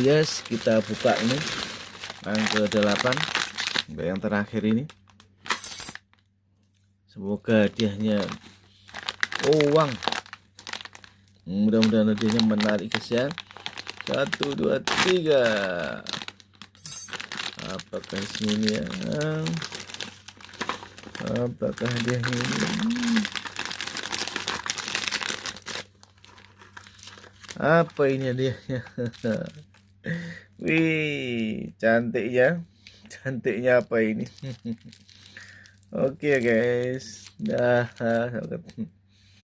Yes, kita buka ini yang ke-8, yang terakhir ini. Semoga hadiahnya uang. Mudah-mudahan hadiahnya menarik guys ya. 1, 2, 3. Apakah ini ya? Apakah hadiahnya ini? Apa ini hadiahnya? Wih, cantik ya. Cantiknya apa ini? Oke guys. Dah.